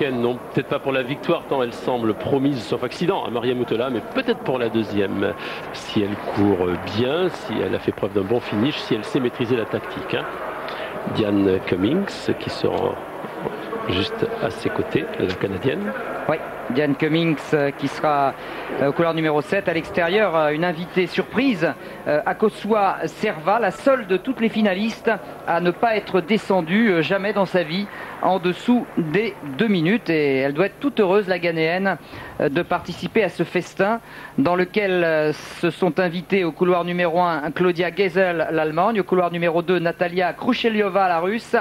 Non, peut-être pas pour la victoire tant elle semble promise, sauf accident, à Maria Mutola, mais peut-être pour la deuxième. Si elle court bien, si elle a fait preuve d'un bon finish, si elle sait maîtriser la tactique. Diane Cummings qui sera juste à ses côtés, la Canadienne. Oui, Diane Cummings qui sera au couloir numéro 7 à l'extérieur, une invitée surprise, Akosua Serva, la seule de toutes les finalistes à ne pas être descendue jamais dans sa vie en dessous des 2 minutes, et elle doit être toute heureuse, la Ghanéenne, de participer à ce festin dans lequel se sont invités au couloir numéro 1 Claudia Geisel, l'Allemagne, au couloir numéro 2 Natalia Khrushchelyova, la Russe.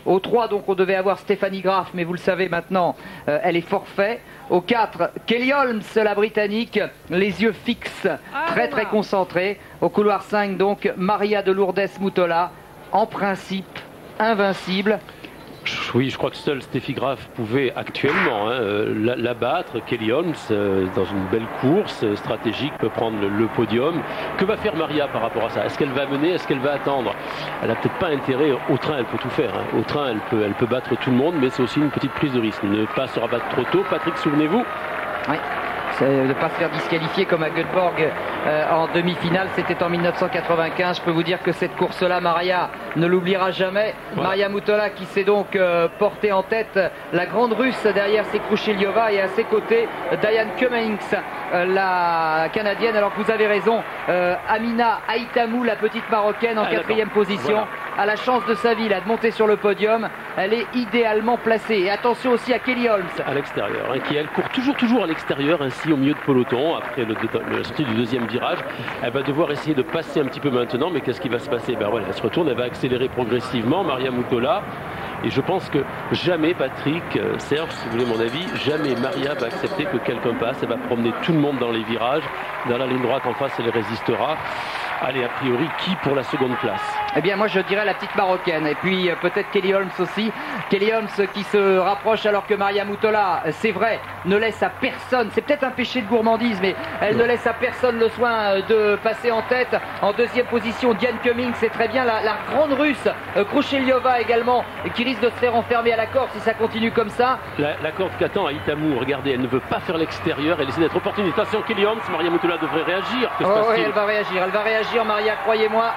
Au 3, donc, on devait avoir Stéphanie Graf, mais vous le savez maintenant, elle est forfait. Au 4, Kelly Holmes, la Britannique, les yeux fixes, très concentrés. Au couloir 5, donc, Maria de Lourdes Mutola, en principe, invincible. Oui, je crois que seule Steffi Graf pouvait actuellement la battre. Kelly Holmes, dans une belle course stratégique, peut prendre le podium. Que va faire Maria par rapport à ça? Est-ce qu'elle va mener? Est-ce qu'elle va attendre? Elle n'a peut-être pas intérêt. Au train, elle peut tout faire. Au train, elle peut battre tout le monde, mais c'est aussi une petite prise de risque. Ne pas se rabattre trop tôt. Patrick, souvenez-vous? Oui. De ne pas se faire disqualifier comme à Göteborg en demi-finale, c'était en 1995. Je peux vous dire que cette course-là, Maria ne l'oubliera jamais. Voilà. Maria Mutola qui s'est donc portée en tête, la grande russe derrière c'est Khrushchelyova, et à ses côtés Diane Cummings, la canadienne. Alors que vous avez raison, Amina Aïtamou, la petite marocaine en 4e position, a la chance de sa vie là, de monter sur le podium. Elle est idéalement placée. Et attention aussi à Kelly Holmes à l'extérieur, qui elle court toujours à l'extérieur, ainsi au milieu de peloton. Après la sortie du deuxième virage, elle va devoir essayer de passer un petit peu maintenant, mais qu'est-ce qui va se passer? Ben voilà, elle se retourne, elle va accélérer progressivement, Maria Mutola. Et je pense que jamais, Patrick, Serge, si vous voulez mon avis, jamais Maria va accepter que quelqu'un passe. Elle va promener tout le monde dans les virages. Dans la ligne droite en face, elle résistera. Allez, a priori, qui pour la seconde place? Eh bien, moi, je dirais la petite marocaine. Et puis, peut-être Kelly Holmes aussi. Kelly Holmes qui se rapproche alors que Maria Mutola, c'est vrai, ne laisse à personne. C'est peut-être un péché de gourmandise, mais elle ne laisse à personne le soin de passer en tête. En 2e position, Diane Cummings, c'est très bien. La grande russe, Khrushchelyova également, qui risque de se faire enfermer à la corde si ça continue comme ça. La corde qu'attend Aïtamou, regardez, elle ne veut pas faire l'extérieur. Elle essaie d'être opportuniste. Attention, Kelly Holmes, Maria Mutola devrait réagir. Oui, elle va réagir, Maria, croyez-moi.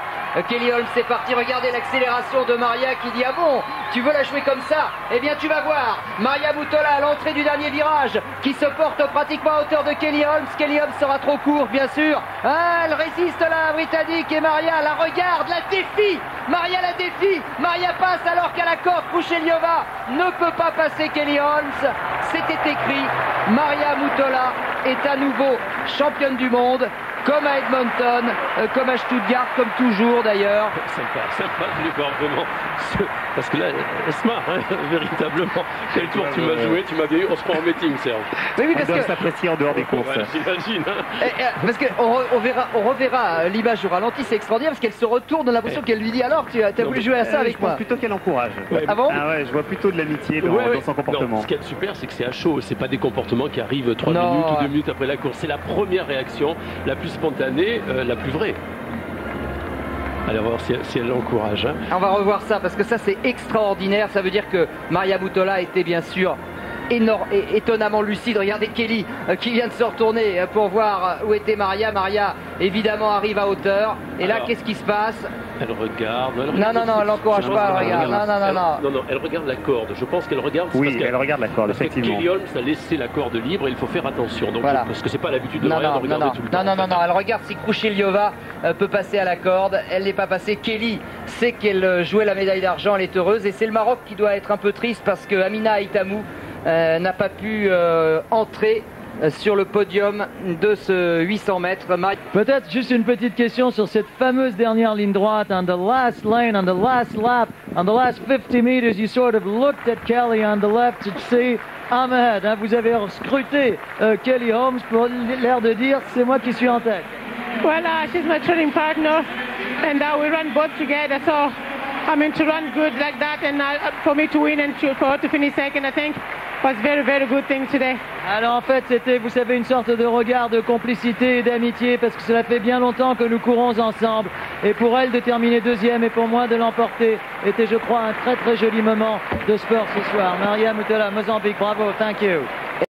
Kelly Holmes, c'est parti. Regardez l'accélération de Maria qui dit: ah bon, tu veux la jouer comme ça? Eh bien, tu vas voir. Maria Mutola à l'entrée du dernier virage qui se porte pratiquement à hauteur de Kelly Holmes. Kelly Holmes sera trop court, bien sûr. Ah, elle résiste, la Britannique, et Maria la regarde, la défie. Maria la défie. Maria passe alors qu'à la corde, Khrushchelyova ne peut pas passer Kelly Holmes. C'était écrit. Maria Mutola est à nouveau championne du monde. Comme à Edmonton, comme à Stuttgart, comme toujours d'ailleurs. Sympa de lui voir vraiment. Parce que là, elle se marre, véritablement. Quel tour tu m'as joué, tu m'as bien eu, on se prend en meeting, Serge. Oui, parce on doit s'apprécier en dehors des courses. Ouais, j'imagine. Parce qu'on reverra l'image au ralenti, c'est extraordinaire, parce qu'elle se retourne, on a l'impression qu'elle lui dit: alors, tu as voulu jouer à ça avec moi? Je pense plutôt qu'elle encourage. Ouais. Ah bon? Ah ouais, je vois plutôt de l'amitié dans son comportement. Non, ce qui est super, c'est que c'est à chaud. C'est pas des comportements qui arrivent 3 minutes ou 2 minutes après la course. C'est la première réaction, la plus spontanée, la plus vraie. Allez, on va voir si elle l'encourage. On va revoir ça, parce que ça, c'est extraordinaire. Ça veut dire que Maria Mutola était bien sûr étonnamment lucide. Regardez Kelly qui vient de se retourner pour voir où était Maria. Maria, évidemment, arrive à hauteur. Et là, qu'est-ce qui se passe? Elle regarde. Non, elle l'encourage pas. Elle regarde. Non, elle regarde la corde. Je pense qu'elle regarde. Oui, elle regarde la corde, effectivement. Kelly Holmes a laissé la corde libre et il faut faire attention. Donc, voilà. Parce que c'est pas l'habitude de Maria de regarder tout le temps. Non, elle regarde si Khrushchelyova peut passer à la corde. Elle n'est pas passée. Kelly sait qu'elle jouait la médaille d'argent. Elle est heureuse. Et c'est le Maroc qui doit être un peu triste parce que Amina Aïtamou n'a pas pu entrer sur le podium de ce 800 mètres. Peut-être juste une petite question sur cette fameuse dernière ligne droite. On the last lane, on the last lap, on the last 50 meters, you sort of looked at Kelly on the left to see I'm ahead. Vous avez scruté Kelly Holmes pour l'air de dire: c'est moi qui suis en tête. Well, she's my training partner, and we run both together, so I mean, to run good like that, and for me to win and for her to finish second, I think was very, very good thing today. Alors en fait, c'était, vous savez, une sorte de regard de complicité et d'amitié parce que cela fait bien longtemps que nous courons ensemble. Et pour elle de terminer deuxième et pour moi de l'emporter était, je crois, un très très joli moment de sport ce soir. Maria Mutola, Mozambique, bravo, thank you.